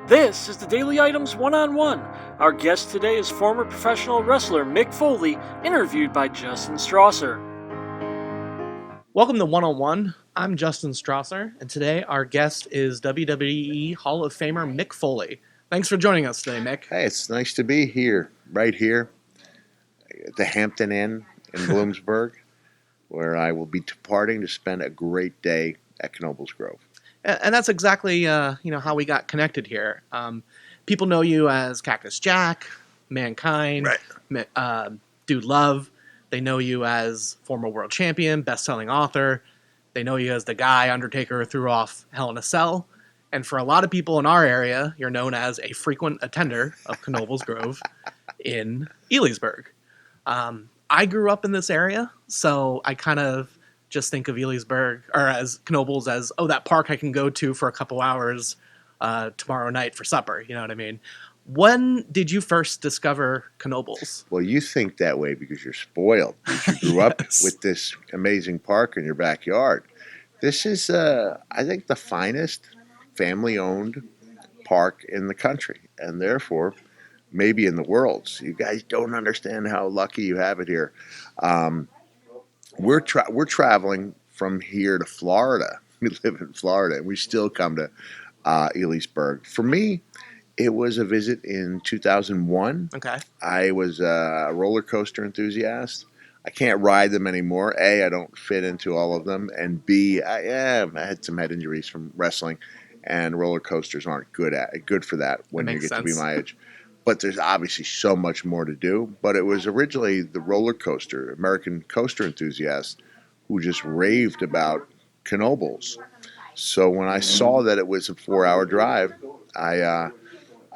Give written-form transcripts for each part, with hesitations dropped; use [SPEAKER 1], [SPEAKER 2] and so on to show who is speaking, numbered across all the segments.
[SPEAKER 1] This is the Daily Items One-on-One. Our guest today is former professional wrestler Mick Foley, interviewed by Justin Strawser.
[SPEAKER 2] Welcome to One-on-One. I'm Justin Strawser, and today our guest is WWE Hall of Famer Mick Foley. Thanks for joining us today, Mick.
[SPEAKER 3] Hey, it's nice to be here, right here at the Hampton Inn in Bloomsburg, where I will be departing to spend a great day at Knoebels Grove.
[SPEAKER 2] And that's exactly how we got connected here. People know you as Cactus Jack, Mankind, Dude Love. They know you as former world champion, best-selling author. They know you as the guy Undertaker threw off Hell in a Cell. And for a lot of people in our area, you're known as a frequent attender of Knoebels Grove in Elysburg. I grew up in this area, so I kind of just think of Elysburg, or as Knoebels, as, that park I can go to for a couple hours tomorrow night for supper. You know what I mean? When did you first discover Knoebels?
[SPEAKER 3] Well, you think that way because you're spoiled. Because you grew up with this amazing park in your backyard. This is, I think, the finest family-owned park in the country, and therefore, maybe in the world. So you guys don't understand how lucky you have it here. We're traveling from here to Florida. We live in Florida, and we still come to Elysburg. For me, it was a visit in 2001.
[SPEAKER 2] Okay.
[SPEAKER 3] I was a roller coaster enthusiast. I can't ride them anymore. A, I don't fit into all of them, and B, I had some head injuries from wrestling, and roller coasters aren't good for that when you get to be my age. But there's obviously so much more to do. But it was originally the roller coaster, American coaster enthusiasts, who just raved about Knoebels. So when I saw that it was a 4-hour drive, I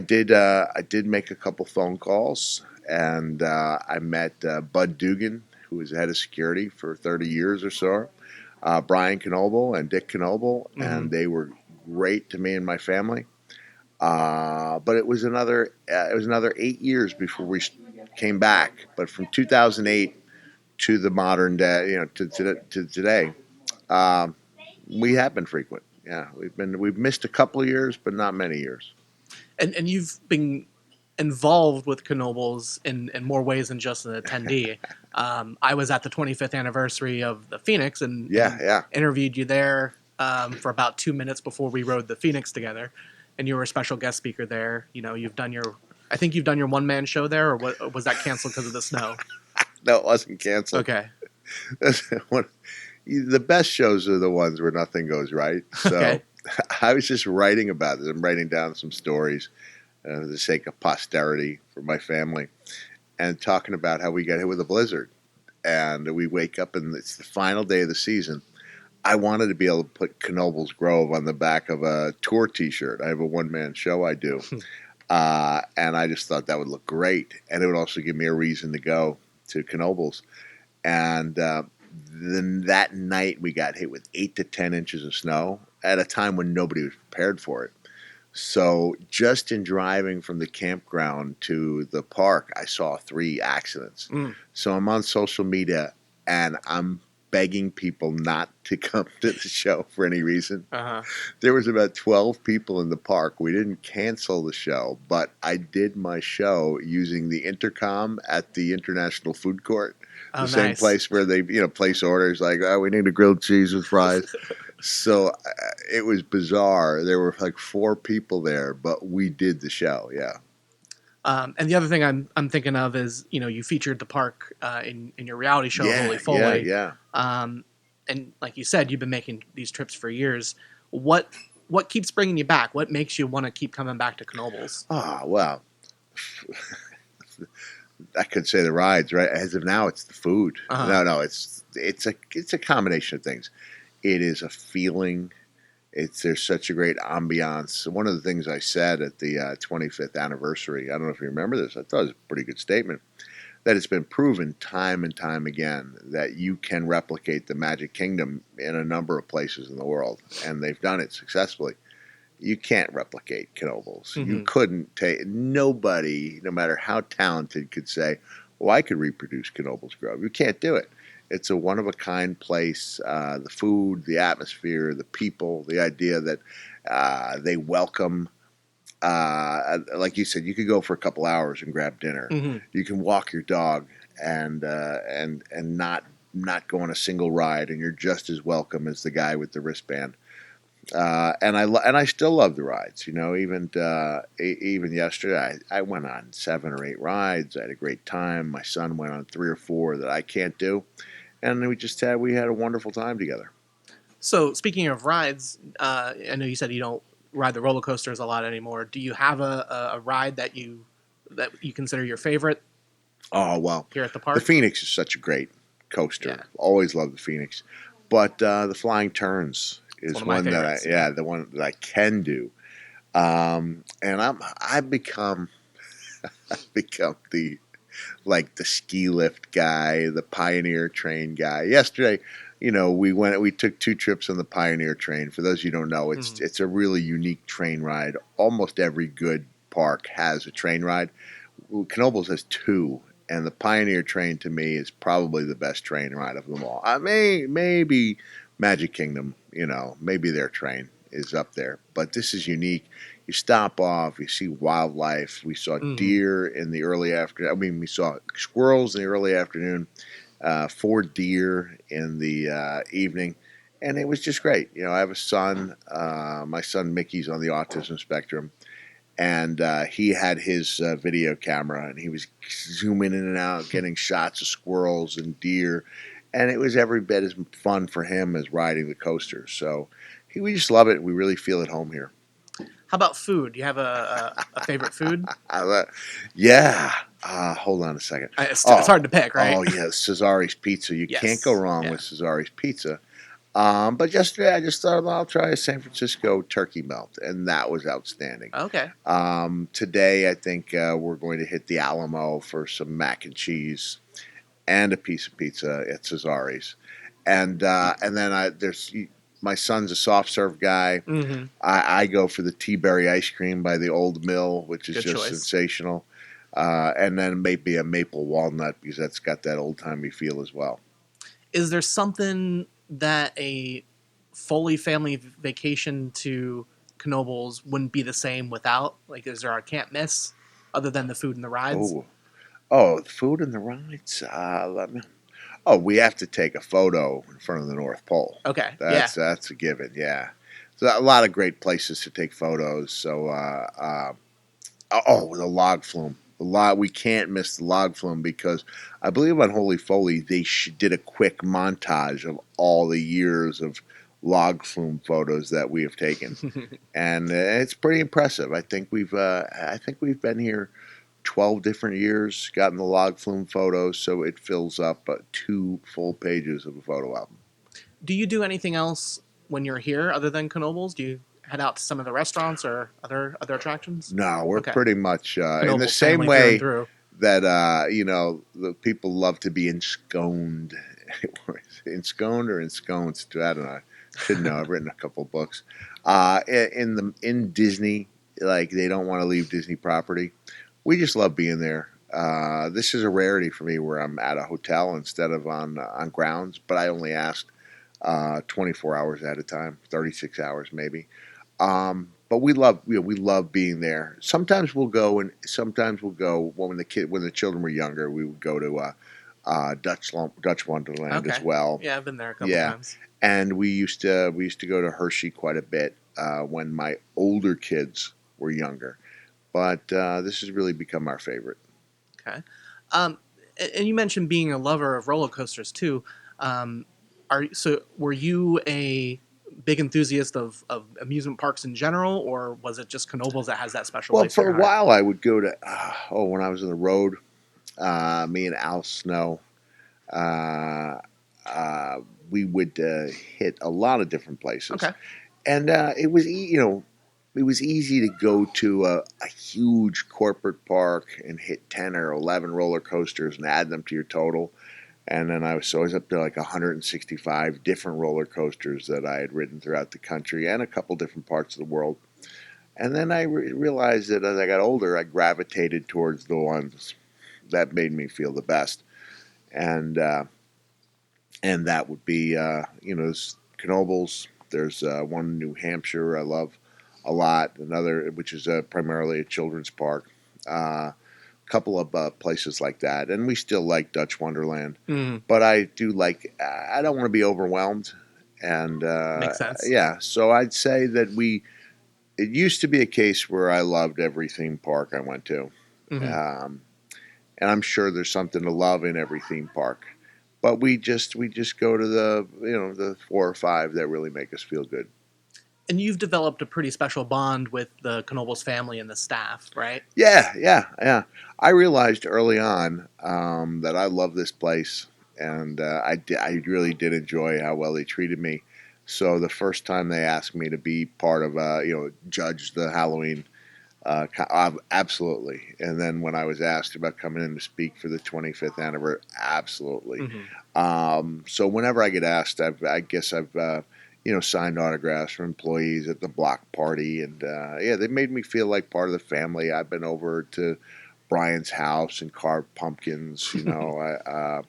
[SPEAKER 3] did make a couple phone calls, and I met Bud Dugan, who was head of security for 30 years or so, Brian Knoebel and Dick Knoebel, and they were great to me and my family. But it was another 8 years before we came back. But from 2008 to the modern day, to today, we have been frequent. Yeah, we've missed a couple of years, but not many years.
[SPEAKER 2] And you've been involved with Knoebels in more ways than just an attendee. I was at the 25th anniversary of the Phoenix and interviewed you there for about 2 minutes before we rode the Phoenix together. And you were a special guest speaker there. You know, I think you've done your one-man show there, or was that canceled because of the snow?
[SPEAKER 3] No, it wasn't canceled.
[SPEAKER 2] Okay.
[SPEAKER 3] The best shows are the ones where nothing goes right. So
[SPEAKER 2] okay.
[SPEAKER 3] I was just writing about it. I'm writing down some stories for the sake of posterity for my family, and talking about how we got hit with a blizzard. And we wake up, and it's the final day of the season. I wanted to be able to put Knoebels Grove on the back of a tour T-shirt. I have a one-man show I do. And I just thought that would look great. And it would also give me a reason to go to Knoebels. And then that night we got hit with 8 to 10 inches of snow at a time when nobody was prepared for it. So just in driving from the campground to the park, I saw 3 accidents. So I'm on social media, and I'm begging people not to come to the show for any reason. There was about 12 people in the park. We didn't cancel the show, but I did my show using the intercom at the International Food Court, the same place where they place orders like, we need a grilled cheese with fries. So it was bizarre. There were like 4 people there, but we did the show. Yeah.
[SPEAKER 2] And the other thing I'm thinking of is, you featured the park in your reality show, Holy Foley.
[SPEAKER 3] Yeah.
[SPEAKER 2] And like you said, you've been making these trips for years. What keeps bringing you back? What makes you want to keep coming back to Knoebels?
[SPEAKER 3] Well, I could say the rides, right? As of now, it's the food. No, it's a combination of things. It is a feeling. There's such a great ambiance. One of the things I said at the 25th anniversary, I don't know if you remember this, I thought it was a pretty good statement, that it's been proven time and time again that you can replicate the Magic Kingdom in a number of places in the world, and they've done it successfully. You can't replicate Knoebels. You couldn't nobody, no matter how talented, could say, well, I could reproduce Knoebels Grove. You can't do it. It's a one-of-a-kind place. The food, the atmosphere, the people, the idea that they welcome like you said, you could go for a couple hours and grab dinner.
[SPEAKER 2] Mm-hmm.
[SPEAKER 3] You can walk your dog and not go on a single ride, and you're just as welcome as the guy with the wristband. And I still love the rides. Even yesterday, I went on 7 or 8 rides. I had a great time. My son went on 3 or 4 that I can't do, and we had a wonderful time together.
[SPEAKER 2] So, speaking of rides, I know you said you don't ride the roller coasters a lot anymore. Do you have a ride that you consider your favorite?
[SPEAKER 3] Oh well,
[SPEAKER 2] here at the park.
[SPEAKER 3] The Phoenix is such a great coaster.
[SPEAKER 2] Yeah.
[SPEAKER 3] Always loved the Phoenix, but the Flying Turns is one that the one that I can do. And I've become the ski lift guy, the Pioneer Train guy. Yesterday, we took 2 trips on the Pioneer Train. For those of you who don't know, it's a really unique train ride. Almost every good park has a train ride. Knoebels has 2, and the Pioneer Train to me is probably the best train ride of them all. Maybe Magic Kingdom, maybe their train is up there, but this is unique. You stop off, you see wildlife. We saw deer in the early afternoon. I mean, we saw squirrels in the early afternoon, 4 deer in the evening, and it was just great. I have a son. My son Mickey's on the autism spectrum, and he had his video camera, and he was zooming in and out, getting shots of squirrels and deer, and it was every bit as fun for him as riding the coaster. So we just love it. We really feel at home here.
[SPEAKER 2] How about food? Do you have a favorite food?
[SPEAKER 3] Yeah. Hold on a second.
[SPEAKER 2] It's hard to pick, right?
[SPEAKER 3] Oh, yeah. Cesari's Pizza. You can't go wrong with Cesari's Pizza. But yesterday I just thought I'll try a San Francisco turkey melt, and that was outstanding.
[SPEAKER 2] Okay.
[SPEAKER 3] Today I think we're going to hit the Alamo for some mac and cheese and a piece of pizza at Cesari's. And then there's... My son's a soft serve guy.
[SPEAKER 2] Mm-hmm.
[SPEAKER 3] I go for the tea berry ice cream by the Old Mill, which is
[SPEAKER 2] Good
[SPEAKER 3] just
[SPEAKER 2] choice.
[SPEAKER 3] sensational. And then maybe a maple walnut, because that's got that old-timey feel as well.
[SPEAKER 2] Is there something that a Foley family vacation to Knoebels wouldn't be the same without? Like, is there a can't miss other than the food and the rides?
[SPEAKER 3] Oh, the food and the rides. We have to take a photo in front of the North Pole.
[SPEAKER 2] Okay,
[SPEAKER 3] That's a given. Yeah, so a lot of great places to take photos. So, the log flume. We can't miss the log flume, because I believe on Holy Foley they did a quick montage of all the years of log flume photos that we have taken, and it's pretty impressive. I think we've been here 12 different years, gotten the log flume photos, so it fills up 2 full pages of a photo album.
[SPEAKER 2] Do you do anything else when you're here other than Knoebels? Do you head out to some of the restaurants or other attractions?
[SPEAKER 3] No, we're pretty much in the
[SPEAKER 2] Knoebels
[SPEAKER 3] same way
[SPEAKER 2] through.
[SPEAKER 3] that the people love to be ensconed. Ensconed or ensconced? I don't know. I should know. I've written a couple of books. In Disney, like, they don't want to leave Disney property. We just love being there. This is a rarity for me, where I'm at a hotel instead of on grounds, but I only asked 24 hours at a time, 36 hours maybe. But we love being there. Sometimes we'll go when the children were younger, we would go to Dutch Wonderland as well.
[SPEAKER 2] Yeah, I've been there a couple times.
[SPEAKER 3] And we used to go to Hershey quite a bit when my older kids were younger. But this has really become our favorite.
[SPEAKER 2] Okay. And you mentioned being a lover of roller coasters too. Were you a big enthusiast of amusement parks in general, or was it just Knoebels that has that special place?
[SPEAKER 3] Well, for a while I would go to when I was on the road, me and Al Snow, we would hit a lot of different places.
[SPEAKER 2] Okay.
[SPEAKER 3] And it was easy to go to a huge corporate park and hit 10 or 11 roller coasters and add them to your total. And then I was up to like 165 different roller coasters that I had ridden throughout the country and a couple different parts of the world. And then I realized that as I got older, I gravitated towards the ones that made me feel the best. And that would be, Knoebels. There's one in New Hampshire I love. a lot. Another, which is primarily a children's park. A couple of places like that, and we still like Dutch Wonderland. But I do like. I don't want to be overwhelmed, and
[SPEAKER 2] Makes sense.
[SPEAKER 3] yeah. So I'd say that It used to be a case where I loved every theme park I went to, and I'm sure there's something to love in every theme park. But we just go to the 4 or 5 that really make us feel good.
[SPEAKER 2] And you've developed a pretty special bond with the Knoebels family and the staff, right?
[SPEAKER 3] Yeah. I realized early on that I love this place, and I really did enjoy how well they treated me. So the first time they asked me to be part of, judge the Halloween, absolutely. And then when I was asked about coming in to speak for the 25th anniversary, absolutely. So whenever I get asked, I guess I've signed autographs for employees at the block party, and they made me feel like part of the family. I've been over to Brian's house and carved pumpkins. So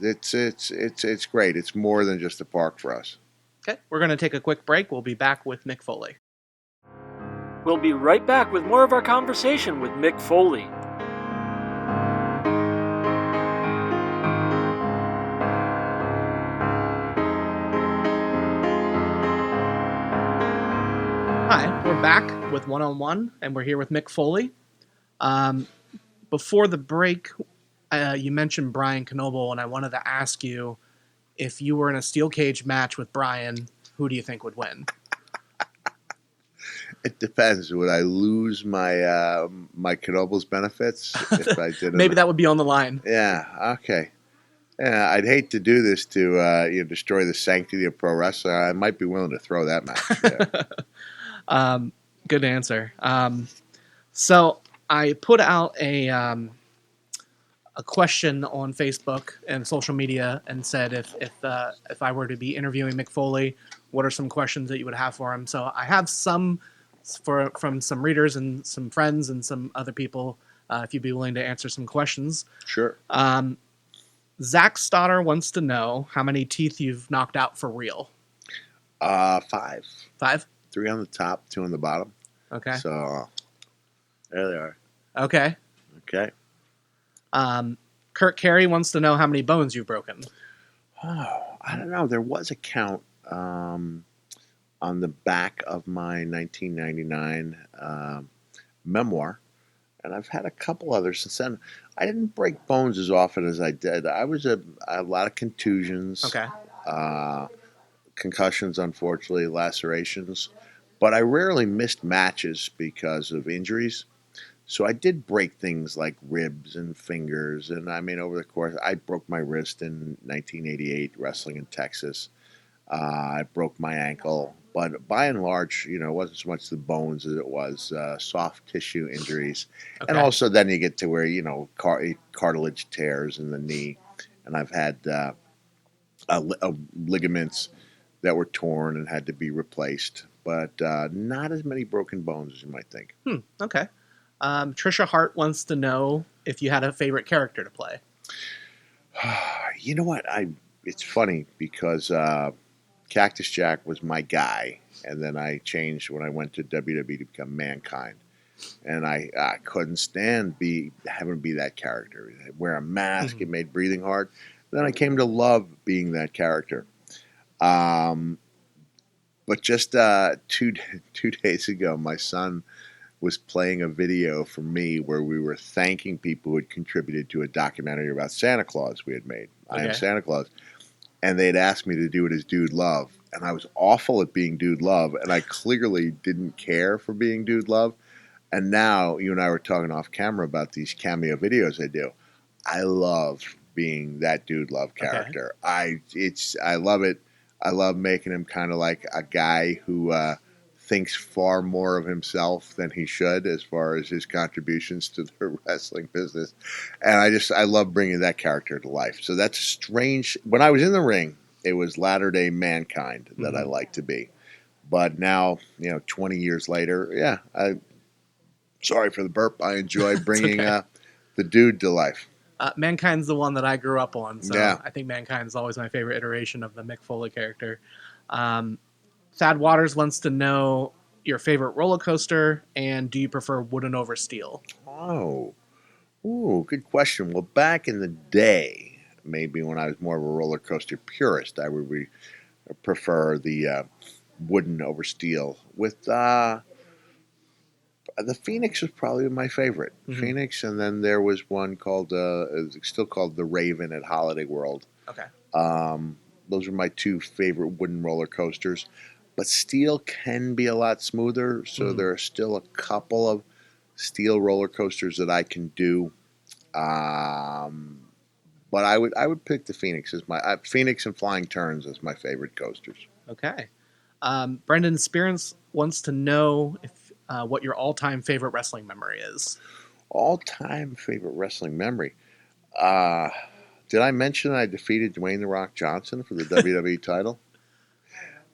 [SPEAKER 3] it's great. It's more than just a park for us.
[SPEAKER 2] Okay, we're going to take a quick break. We'll be back with Mick Foley.
[SPEAKER 1] We'll be right back with more of our conversation with Mick Foley.
[SPEAKER 2] Hi, we're back with One-on-One, and we're here with Mick Foley. Before the break, you mentioned Brian Knoebel, and I wanted to ask you, if you were in a steel cage match with Brian, who do you think would win?
[SPEAKER 3] It depends. Would I lose my my Knoebels benefits if I did?
[SPEAKER 2] Maybe that would be on the line.
[SPEAKER 3] Yeah. Okay. Yeah, I'd hate to do this to destroy the sanctity of pro wrestling. I might be willing to throw that match. Yeah.
[SPEAKER 2] Good answer. So I put out a question on Facebook and social media and said if I were to be interviewing Mick Foley, what are some questions that you would have for him? So I have some from some readers and some friends and some other people. If you'd be willing to answer some questions.
[SPEAKER 3] Sure.
[SPEAKER 2] Zach Stoddard wants to know how many teeth you've knocked out for real.
[SPEAKER 3] 5.
[SPEAKER 2] 5?
[SPEAKER 3] 3 on the top, 2 on the bottom.
[SPEAKER 2] Okay.
[SPEAKER 3] So there they are.
[SPEAKER 2] Okay.
[SPEAKER 3] Okay.
[SPEAKER 2] Kurt Carey wants to know how many bones you've broken.
[SPEAKER 3] Oh, I don't know. There was a count on the back of my 1999 memoir, and I've had a couple others since then. I didn't break bones as often as I did. I was a lot of contusions.
[SPEAKER 2] Okay.
[SPEAKER 3] Concussions, unfortunately, lacerations. But I rarely missed matches because of injuries. So I did break things like ribs and fingers. And I mean, over the course, I broke my wrist in 1988 wrestling in Texas. I broke my ankle. But by and large, it wasn't so much the bones as it was soft tissue injuries.
[SPEAKER 2] Okay.
[SPEAKER 3] And also then you get to where, cartilage tears in the knee. And I've had ligaments that were torn and had to be replaced. But not as many broken bones as you might think.
[SPEAKER 2] Okay. Trisha Hart wants to know if you had a favorite character to play.
[SPEAKER 3] You know what? It's funny because Cactus Jack was my guy, and then I changed when I went to WWE to become Mankind. And I couldn't stand having to be that character. Wear a mask, it made breathing hard. Then I came to love being that character. But just 2 days ago, my son was playing a video for me where we were thanking people who had contributed to a documentary about Santa Claus we had made. Okay. I Am Santa Claus. And they'd asked me to do it as Dude Love. And I was awful at being Dude Love, and I clearly didn't care for being Dude Love. And now, you and I were talking off camera about these cameo videos I do. I love being that Dude Love character. Okay. I love it. I love making him kind of like a guy who thinks far more of himself than he should as far as his contributions to the wrestling business. And I love bringing that character to life. So that's strange. When I was in the ring, it was latter-day Mankind that I like to be. But now, 20 years later, sorry for the burp. I enjoy bringing the dude to life.
[SPEAKER 2] Mankind's the one that I grew up on, so
[SPEAKER 3] yeah.
[SPEAKER 2] I think Mankind is always my favorite iteration of the Mick Foley character. Thad Waters wants to know your favorite roller coaster, and do you prefer wooden over steel?
[SPEAKER 3] Oh, ooh, good question. Well, back in the day, maybe when I was more of a roller coaster purist, I would prefer the wooden over steel. With the Phoenix was probably my favorite.
[SPEAKER 2] Mm-hmm.
[SPEAKER 3] Phoenix, and then there was one called, it's still called the Raven at Holiday World.
[SPEAKER 2] Okay.
[SPEAKER 3] Those are my two favorite wooden roller coasters. But steel can be a lot smoother, so there are still a couple of steel roller coasters that I can do. But I would pick the Phoenix as my Phoenix and Flying Turns as my favorite coasters.
[SPEAKER 2] Okay. Brendan Spearance wants to know if what your all-time favorite wrestling memory is.
[SPEAKER 3] All-time favorite wrestling memory. Did I mention I defeated Dwayne "The Rock" Johnson for the WWE title?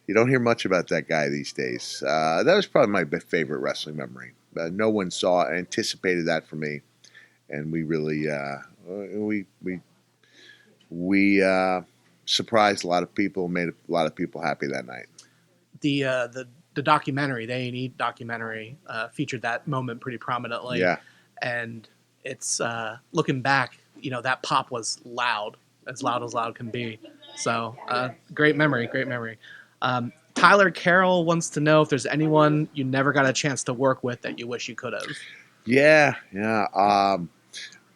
[SPEAKER 3] You don't hear much about that guy these days. That was probably my favorite wrestling memory. No one anticipated that for me, and we really we surprised a lot of people, made a lot of people happy that night.
[SPEAKER 2] The documentary, the A&E documentary, featured that moment pretty prominently.
[SPEAKER 3] Yeah,
[SPEAKER 2] and it's looking back, that pop was loud as loud can be. So great memory. Tyler Carroll wants to know if there's anyone you never got a chance to work with that you wish you could have.
[SPEAKER 3] yeah.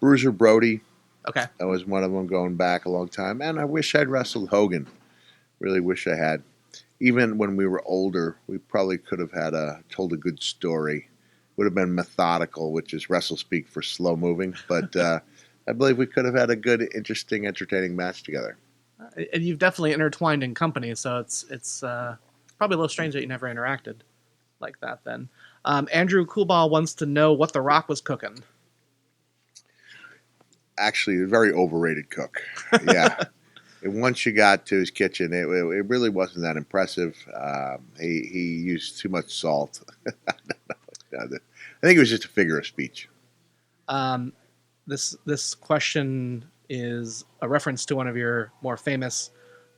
[SPEAKER 3] Bruiser Brody.
[SPEAKER 2] Okay.
[SPEAKER 3] That was one of them going back a long time. And I wish I'd wrestled Hogan. Really wish I had. Even when we were older, we probably could have told a good story. Would have been methodical, which is wrestle speak for slow moving. But I believe we could have had a good, interesting, entertaining match together.
[SPEAKER 2] And you've definitely intertwined in company, so it's probably a little strange that you never interacted like that then. Andrew Coolball wants to know what The Rock was cooking.
[SPEAKER 3] Actually, a very overrated cook. Yeah. And once you got to his kitchen, it really wasn't that impressive. He used too much salt. I think it was just a figure of speech.
[SPEAKER 2] This question is a reference to one of your more famous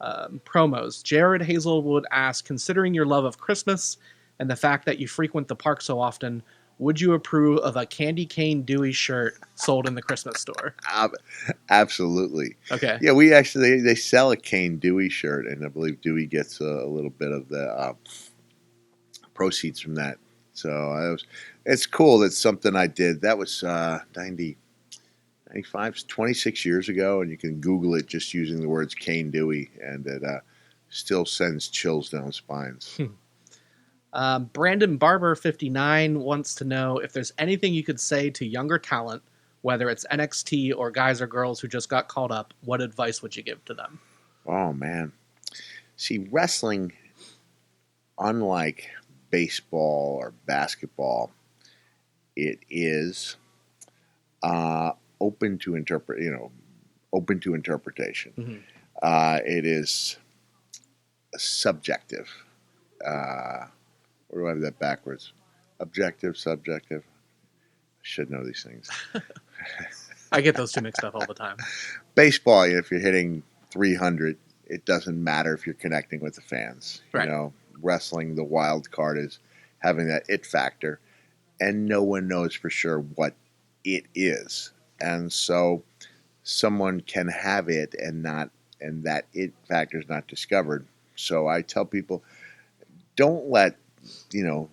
[SPEAKER 2] promos. Jared Hazelwood asks, considering your love of Christmas and the fact that you frequent the park so often, would you approve of a Candy Cane Dewey shirt sold in the Christmas store?
[SPEAKER 3] Absolutely.
[SPEAKER 2] Okay.
[SPEAKER 3] Yeah, they sell a Cane Dewey shirt, and I believe Dewey gets a little bit of the proceeds from that. So it's cool. That's something I did. That was 95, 26 years ago, and you can Google it just using the words Cane Dewey, and it still sends chills down spines.
[SPEAKER 2] Brandon Barber 59 wants to know if there's anything you could say to younger talent, whether it's NXT or guys or girls who just got called up. What advice would you give to them?
[SPEAKER 3] Oh man, see, wrestling, unlike baseball or basketball, it is open to interpretation.
[SPEAKER 2] Mm-hmm.
[SPEAKER 3] It is subjective. Or do I have that backwards? Objective, subjective. I should know these things.
[SPEAKER 2] I get those two mixed up all the time.
[SPEAKER 3] Baseball, if you're hitting 300, it doesn't matter if you're connecting with the fans.
[SPEAKER 2] Right.
[SPEAKER 3] Wrestling, the wild card is having that it factor, and no one knows for sure what it is. And so someone can have it and that it factor is not discovered. So I tell people, don't let the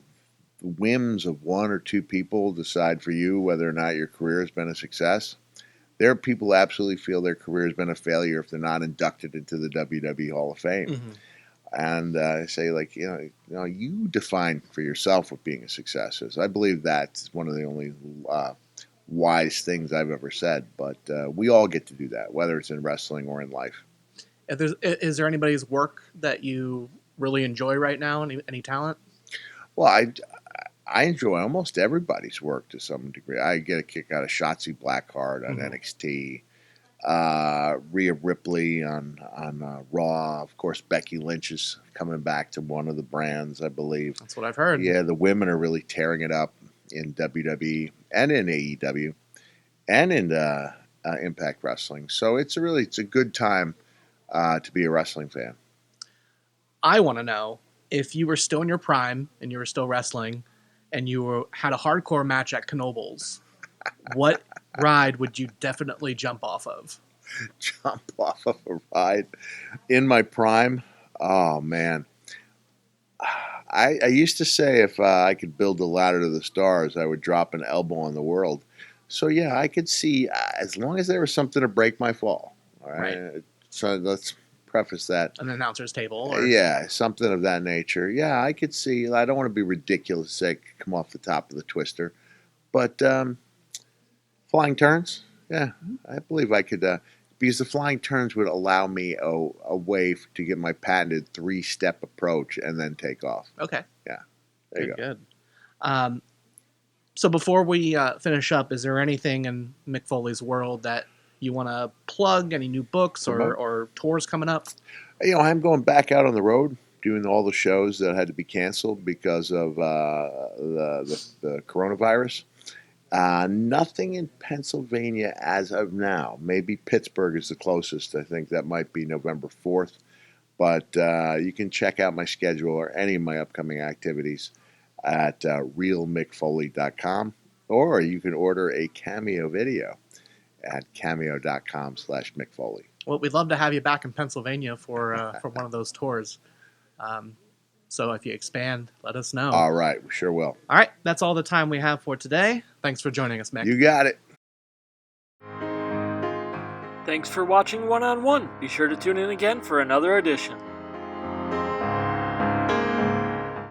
[SPEAKER 3] whims of one or two people decide for you whether or not your career has been a success. There are people who absolutely feel their career has been a failure if they're not inducted into the WWE Hall of Fame.
[SPEAKER 2] Mm-hmm.
[SPEAKER 3] And I say, you define for yourself what being a success is. I believe that's one of the only wise things I've ever said. But we all get to do that, whether it's in wrestling or in life.
[SPEAKER 2] Is there anybody's work that you really enjoy right now? Any talent?
[SPEAKER 3] Well, I enjoy almost everybody's work to some degree. I get a kick out of Shotzi Blackheart on NXT, Rhea Ripley on Raw. Of course, Becky Lynch is coming back to one of the brands, I believe.
[SPEAKER 2] That's what I've heard.
[SPEAKER 3] Yeah, the women are really tearing it up in WWE and in AEW and in Impact Wrestling. So it's a good time to be a wrestling fan.
[SPEAKER 2] I want to know if you were still in your prime and you were still wrestling and had a hardcore match at Knoebels, what ride would you definitely jump off of?
[SPEAKER 3] Jump off of a ride in my prime? Oh, man. I used to say if I could build a ladder to the stars, I would drop an elbow on the world. So, yeah, I could see, as long as there was something to break my fall. All right. So let's preface that.
[SPEAKER 2] An announcer's table? Or...
[SPEAKER 3] Yeah, something of that nature. Yeah, I could see. I don't want to be ridiculous, say, come off the top of the twister. But flying turns, yeah, I believe I could, because the flying turns would allow me a way to get my patented 3-step approach and then take off.
[SPEAKER 2] Okay.
[SPEAKER 3] Yeah, there you go.
[SPEAKER 2] Good. So before we finish up, is there anything in Mick Foley's world that you want to plug? Any new books or tours coming up?
[SPEAKER 3] I'm going back out on the road, doing all the shows that had to be canceled because of the coronavirus. Nothing in Pennsylvania as of now. Maybe Pittsburgh is the closest. I think that might be November 4th. But you can check out my schedule or any of my upcoming activities at realmickfoley.com, or you can order a Cameo video at cameo.com/mickfoley.
[SPEAKER 2] Well, we'd love to have you back in Pennsylvania for one of those tours. So if you expand, let us know.
[SPEAKER 3] All right, we sure will.
[SPEAKER 2] All right, that's all the time we have for today. Thanks for joining us, Mick.
[SPEAKER 3] You got it.
[SPEAKER 1] Thanks for watching One on One. Be sure to tune in again for another edition.